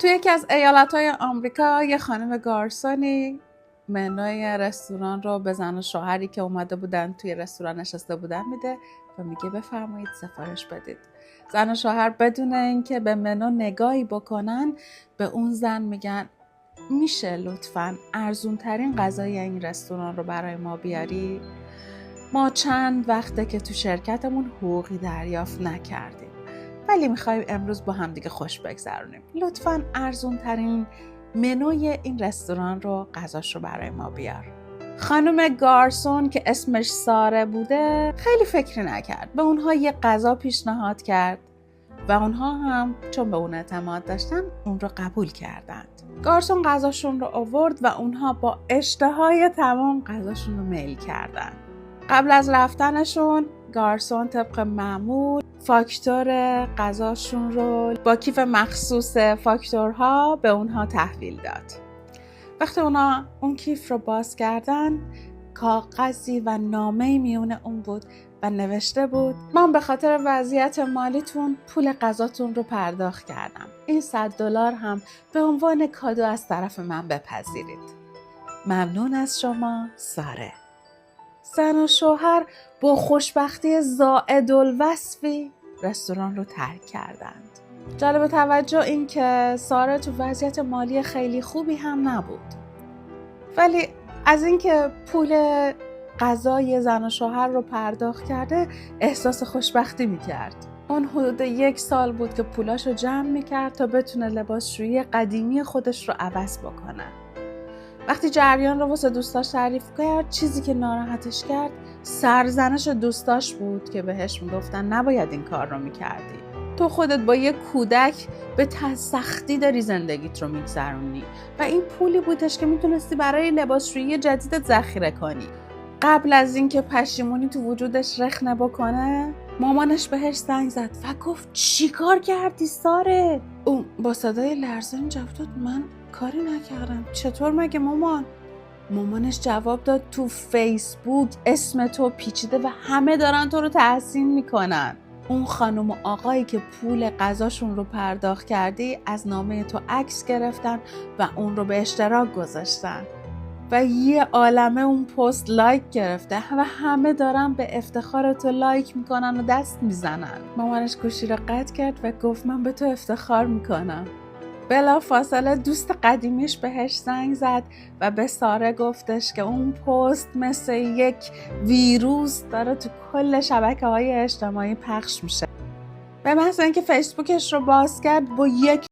توی یکی از ایالت‌های آمریکا یه خانم گارسونی منوی رستوران رو به زن و شوهری که اومده بودن توی رستوران نشسته بودن میده و میگه بفرمایید سفارش بدید. زن و شوهر بدون اینکه به منو نگاهی بکنن به اون زن میگن میشه لطفاً ارزون ترین غذای این رستوران رو برای ما بیاری؟ ما چند وقته که تو شرکتمون حقوقی دریافت نکردیم ولی میخوایم امروز با هم دیگه خوش بگذرونیم. لطفاً ارزون ترین منوی این رستوران رو غذاش رو برای ما بیار. خانم گارسون که اسمش ساره بوده خیلی فکر نکرد. به اونها یه غذا پیشنهاد کرد و اونها هم چون به اون اعتماد داشتن اون رو قبول کردند. گارسون غذاشون رو آورد و اونها با اشتهای تمام غذاشون رو میل کردن. قبل از رفتنشون گارسون طبق معمول فاکتور غذاشون رو با کیف مخصوص فاکتورها به اونها تحویل داد. وقتی اونا اون کیف رو باز کردن کاغذی و نامه‌ای میون اون بود و نوشته بود من به خاطر وضعیت مالیتون پول غذاتون رو پرداخت کردم. این $100 هم به عنوان کادو از طرف من بپذیرید. ممنون از شما ساره. زن و شوهر با خوشبختی زائدالوصفی رستوران رو ترک کردند. جالب توجه این که ساره تو وضعیت مالی خیلی خوبی هم نبود. ولی از اینکه پول غذای زن و شوهر رو پرداخت کرده احساس خوشبختی میکرد. اون حدود 1 سال بود که پولاش رو جمع میکرد تا بتونه لباسشویی قدیمی خودش رو عوض بکنه. وقتی جریان رو واسه دوستاش تعریف کرد چیزی که ناراحتش کرد سرزنش دوستاش بود که بهش میگفتن نباید این کار رو میکردی. تو خودت با یه کودک به سختی داری زندگیت رو میگذرونی و این پولی بودش که میتونستی برای لباسشویی جدیدت ذخیره کنی. قبل از اینکه پشیمونی تو وجودش رخنه بکنه مامانش بهش زنگ زد و گفت چی کار کردی ساره؟ اون با صدای لرزان جواب داد من کاری نکردم. چطور مگه مامان؟ مامانش جواب داد تو فیسبوک اسم تو پیچیده و همه دارن تو رو تحسین میکنن. اون خانم و آقایی که پول غذاشون رو پرداخت کردی از نامه تو عکس گرفتن و اون رو به اشتراک گذاشتن و یه عالمه اون پست لایک گرفته و همه دارن به افتخار تو لایک میکنن و دست میزنن. مامانش گوشی رو قطع کرد و گفت من به تو افتخار میکنم. بلا فاصله دوست قدیمیش بهش زنگ زد و به ساره گفتش که اون پست مثل یک ویروس داره تو کل شبکه‌های اجتماعی پخش میشه. به محض اینکه فیسبوکش رو باز کرد با یک